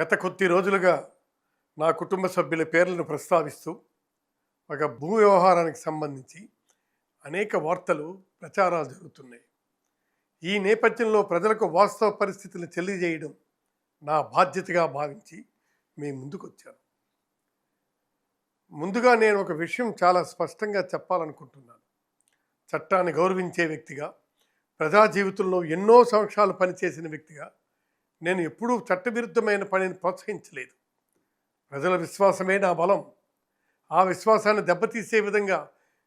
గత కొద్ది రోజులుగా నా కుటుంబ సభ్యుల పేర్లను ప్రస్తావిస్తూ ఒక భూ వ్యవహారానికి సంబంధించి అనేక వార్తలు ప్రచారాలు జరుగుతున్నాయి. ఈ నేపథ్యంలో ప్రజలకు వాస్తవ పరిస్థితులను తెలియజేయడం నా బాధ్యతగా భావించి మీ ముందుకొచ్చాను. ముందుగా నేను ఒక విషయం చాలా స్పష్టంగా చెప్పాలనుకుంటున్నాను. చట్టాన్ని గౌరవించే వ్యక్తిగా, ప్రజా జీవితంలో ఎన్నో సంవత్సరాలు పనిచేసిన వ్యక్తిగా నేను ఎప్పుడూ చట్టవిరుద్ధమైన పనిని ప్రోత్సహించలేదు. ప్రజల విశ్వాసమే నా బలం. ఆ విశ్వాసాన్ని దెబ్బతీసే విధంగా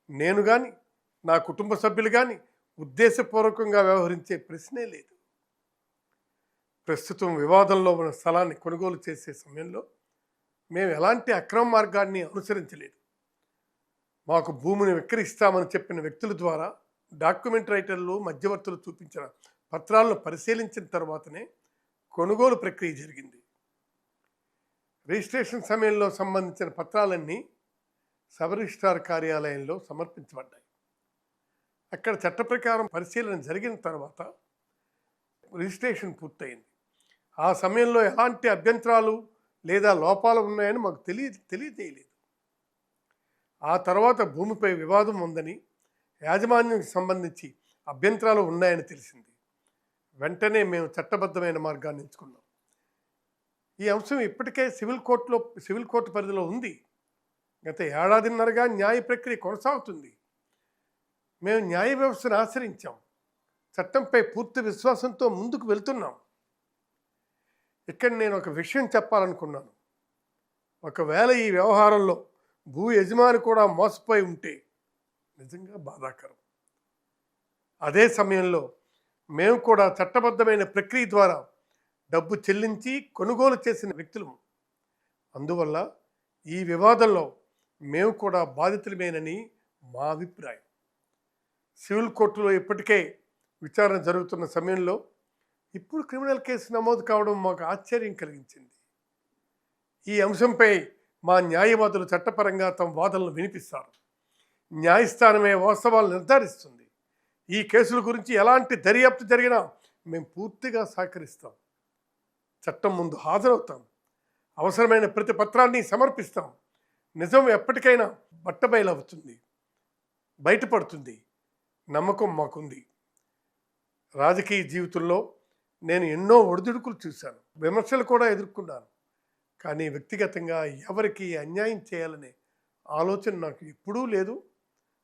నేను కానీ, నా కుటుంబ సభ్యులు కానీ ఉద్దేశపూర్వకంగా వ్యవహరించే ప్రశ్నే లేదు. ప్రస్తుతం వివాదంలో ఉన్న స్థలాన్ని కొనుగోలు చేసే సమయంలో మేము ఎలాంటి అక్రమ మార్గాన్ని అనుసరించలేదు. మాకు భూమిని విక్రయిస్తామని చెప్పిన వ్యక్తుల ద్వారా డాక్యుమెంట్ రైటర్లు, మధ్యవర్తులు చూపించిన పత్రాలను పరిశీలించిన తర్వాతనే కొనుగోలు ప్రక్రియ జరిగింది. రిజిస్ట్రేషన్ సమయంలో సంబంధించిన పత్రాలన్నీ సబ్ రిజిస్ట్రార్ కార్యాలయంలో సమర్పించబడ్డాయి. అక్కడ చట్ట ప్రకారం పరిశీలన జరిగిన తర్వాత రిజిస్ట్రేషన్ పూర్తయింది. ఆ సమయంలో ఎలాంటి అభ్యంతరాలు లేదా లోపాలు ఉన్నాయని మాకు తెలియజేయలేదు. ఆ తర్వాత భూమిపై వివాదం ఉందని, యాజమాన్యానికి సంబంధించి అభ్యంతరాలు ఉన్నాయని తెలిసింది. వెంటనే మేము చట్టబద్ధమైన మార్గాన్ని ఎంచుకున్నాం. ఈ అంశం ఇప్పటికే సివిల్ కోర్టు పరిధిలో ఉంది. గత ఏడాదిన్నరగా న్యాయ ప్రక్రియ కొనసాగుతుంది. మేము న్యాయ వ్యవస్థను ఆశ్రయించాం. చట్టంపై పూర్తి విశ్వాసంతో ముందుకు వెళ్తున్నాం. ఇక్కడ నేను ఒక విషయం చెప్పాలనుకున్నాను. ఒకవేళ ఈ వ్యవహారంలో భూ యజమాని కూడా మోసపోయి ఉంటే నిజంగా బాధాకరం. అదే సమయంలో మేము కూడా చట్టబద్ధమైన ప్రక్రియ ద్వారా డబ్బు చెల్లించి కొనుగోలు చేసిన వ్యక్తులము. అందువల్ల ఈ వివాదంలో మేము కూడా బాధితులమేనని మా అభిప్రాయం. సివిల్ కోర్టులో ఇప్పటికే విచారణ జరుగుతున్న సమయంలో ఇప్పుడు క్రిమినల్ కేసు నమోదు కావడం మాకు ఆశ్చర్యం కలిగించింది. ఈ అంశంపై మా న్యాయవాదులు చట్టపరంగా తమ వాదనలు వినిపిస్తారు. న్యాయస్థానమే వాస్తవాలు నిర్ధారిస్తుంది. ఈ కేసుల గురించి ఎలాంటి దర్యాప్తు జరిగినా మేము పూర్తిగా సహకరిస్తాం. చట్టం ముందు హాజరవుతాం. అవసరమైన ప్రతి పత్రాన్ని సమర్పిస్తాం. నిజం ఎప్పటికైనా బట్టబయలవుతుంది, బయటపడుతుంది. నమ్మకం మాకుంది. రాజకీయ జీవితంలో నేను ఎన్నో ఒడిదుడుకులు చూశాను, విమర్శలు కూడా ఎదుర్కొన్నాను. కానీ వ్యక్తిగతంగా ఎవరికి అన్యాయం చేయాలనే ఆలోచన నాకు ఎప్పుడూ లేదు.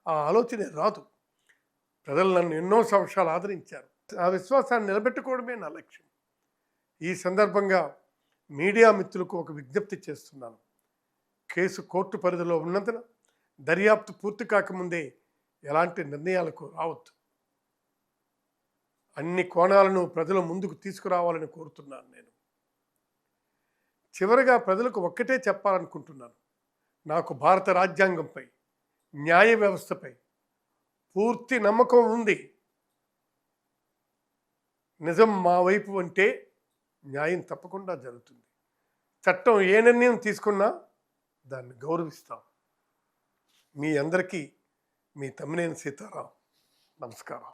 ఆ ఆలోచనే రాదు. ప్రజలు నన్ను ఎన్నో సంవత్సరాలు ఆదరించారు. ఆ విశ్వాసాన్ని నిలబెట్టుకోవడమే నా లక్ష్యం. ఈ సందర్భంగా మీడియా మిత్రులకు ఒక విజ్ఞప్తి చేస్తున్నాను. కేసు కోర్టు పరిధిలో ఉన్నందున దర్యాప్తు పూర్తి కాకముందే ఎలాంటి నిర్ణయాలకు రావద్దు. అన్ని కోణాలను ప్రజల ముందుకు తీసుకురావాలని కోరుతున్నాను. నేను చివరిగా ప్రజలకు ఒక్కటే చెప్పాలనుకుంటున్నాను. నాకు భారత రాజ్యాంగంపై, న్యాయ వ్యవస్థపై పూర్తి నమ్మకం ఉంది. నిజం మా వైపు అంటే న్యాయం తప్పకుండా జరుగుతుంది. చట్టం ఏ నిర్ణయం తీసుకున్నా దాన్ని గౌరవిస్తాం. మీ అందరికీ మీ తమ్మినేని సీతారాం. నమస్కారం.